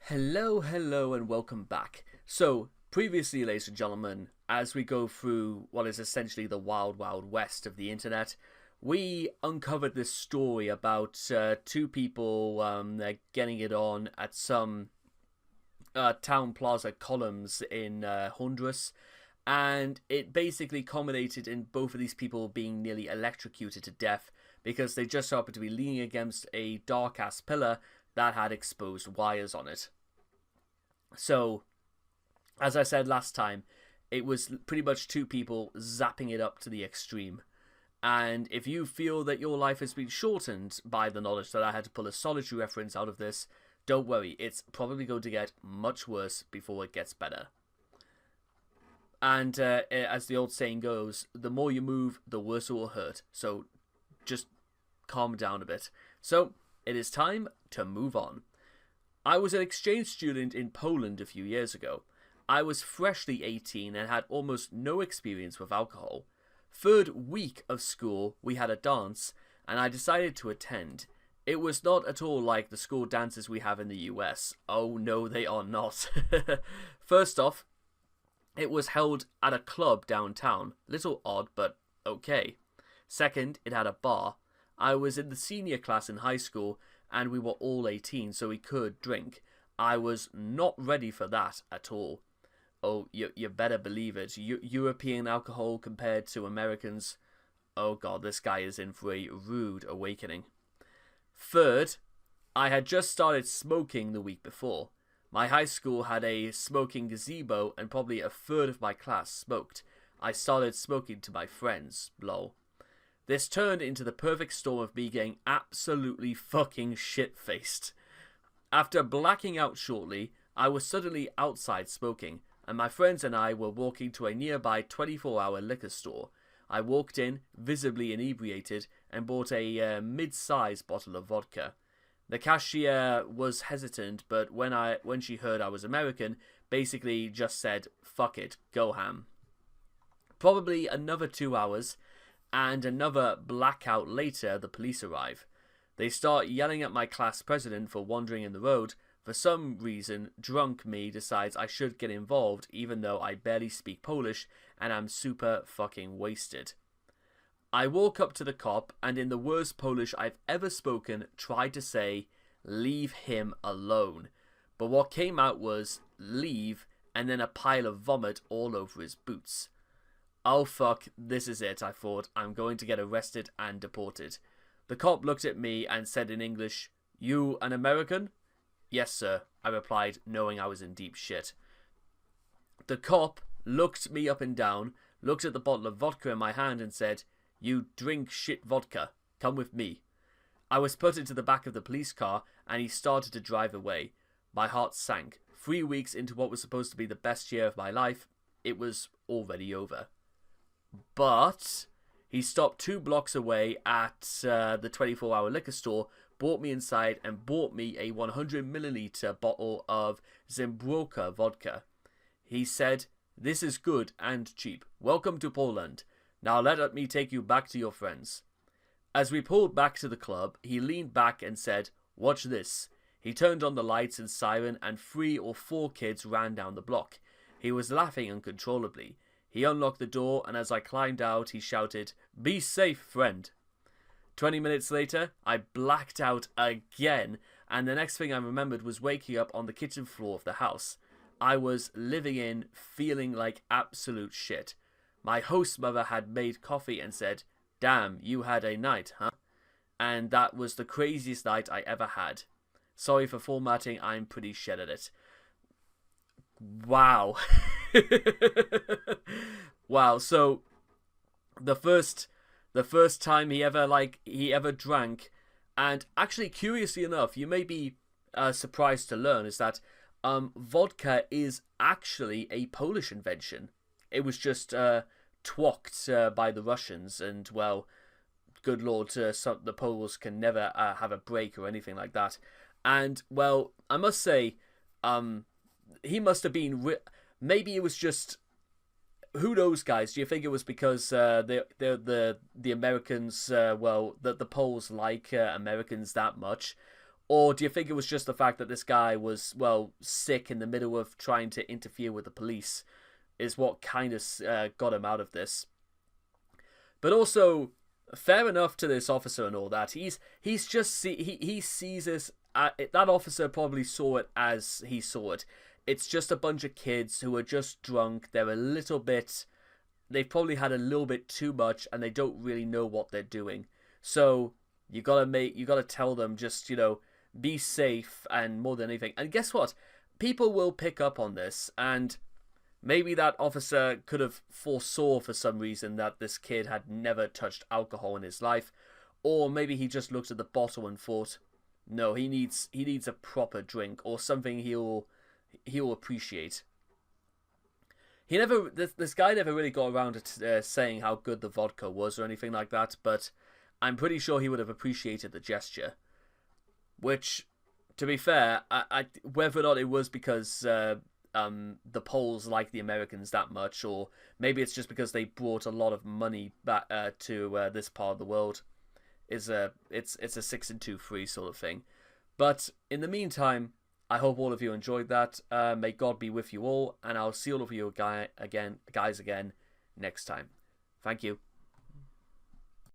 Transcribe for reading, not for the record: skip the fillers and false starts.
Hello, and welcome back. So, previously, ladies and gentlemen, as we go through what is essentially the wild, wild west of the internet, we uncovered this story about two people getting it on at some town plaza columns in Honduras, and it basically culminated in both of these people being nearly electrocuted to death because they just happened to be leaning against a dark ass pillar that had exposed wires on it. So, as I said last time, it was pretty much two people zapping it up to the extreme. And if you feel that your life has been shortened by the knowledge that I had to pull a solitary reference out of this, don't worry, it's probably going to get much worse before it gets better. And as the old saying goes, the more you move, the worse it will hurt. So just calm down a bit. So it is time to move on. I was an exchange student in Poland a few years ago. I was freshly 18 and had almost no experience with alcohol. Third week of school, we had a dance, and I decided to attend. It was not at all like the school dances we have in the US. Oh no, they are not. First off, it was held at a club downtown. Little odd, but okay. Second, it had a bar. I was in the senior class in high school, and we were all 18, so we could drink. I was not ready for that at all. Oh, you better believe it. European alcohol compared to Americans. Oh god, this guy is in for a rude awakening. Third, I had just started smoking the week before. My high school had a smoking gazebo, and probably a third of my class smoked. I started smoking to my friends, lol. This turned into the perfect storm of me getting absolutely fucking shit-faced. After blacking out shortly, I was suddenly outside smoking, and my friends and I were walking to a nearby 24-hour liquor store. I walked in, visibly inebriated, and bought a mid-sized bottle of vodka. The cashier was hesitant, but when she heard I was American, basically just said, "Fuck it, go ham." Probably another 2 hours, and another blackout later, the police arrive. They start yelling at my class president for wandering in the road. For some reason, drunk me decides I should get involved, even though I barely speak Polish and I'm super fucking wasted. I walk up to the cop and in the worst Polish I've ever spoken tried to say, "Leave him alone." But what came out was, "leave," and then a pile of vomit all over his boots. Oh fuck, this is it, I thought. I'm going to get arrested and deported. The cop looked at me and said in English, "You an American?" "Yes, sir," I replied, knowing I was in deep shit. The cop looked me up and down, looked at the bottle of vodka in my hand and said, "You drink shit vodka. Come with me." I was put into the back of the police car and he started to drive away. My heart sank. 3 weeks into what was supposed to be the best year of my life, it was already over. But he stopped 2 blocks away at the 24-hour liquor store, brought me inside, and bought me a 100ml bottle of Zimbroka vodka. He said, "This is good and cheap. Welcome to Poland. Now let me take you back to your friends." As we pulled back to the club, he leaned back and said, "Watch this." He turned on the lights and siren, and 3 or 4 kids ran down the block. He was laughing uncontrollably. He unlocked the door, and as I climbed out, he shouted, "Be safe, friend." 20 minutes later, I blacked out again, and the next thing I remembered was waking up on the kitchen floor of the house. I was living in, feeling like absolute shit. My host mother had made coffee and said, "Damn, you had a night, huh?" And that was the craziest night I ever had. Sorry for formatting, I'm pretty shit at it. Wow. Wow, so the first time he ever drank, and actually curiously enough, you may be surprised to learn, is that vodka is actually a Polish invention. It was just twocked by the Russians, and well, good lord, the Poles can never have a break or anything like that. And well, I must say, he must have been. Maybe it was just. Who knows, guys? Do you think it was because the Americans, the Poles like Americans that much, Or do you think it was just the fact that this guy was, well, sick in the middle of trying to interfere with the police is what kind of got him out of this? But also, fair enough to this officer and all that. He sees this. That officer probably saw it as he saw it. It's just a bunch of kids who are just drunk. They're a little bit. They've probably had a little bit too much, and they don't really know what they're doing. So you gotta tell them, just, be safe, and more than anything. And guess what? People will pick up on this, and maybe that officer could have foresaw for some reason that this kid had never touched alcohol in his life, or maybe he just looked at the bottle and thought, no, he needs a proper drink, or something he'll appreciate. This guy never really got around to saying how good the vodka was or anything like that, but I'm pretty sure he would have appreciated the gesture. Which, to be fair, whether or not it was because the Poles like the Americans that much, or maybe it's just because they brought a lot of money back to this part of the world, it's a 6 and 2 free sort of thing. But in the meantime, I hope all of you enjoyed that. May God be with you all, and I'll see all of you guys again next time. Thank you.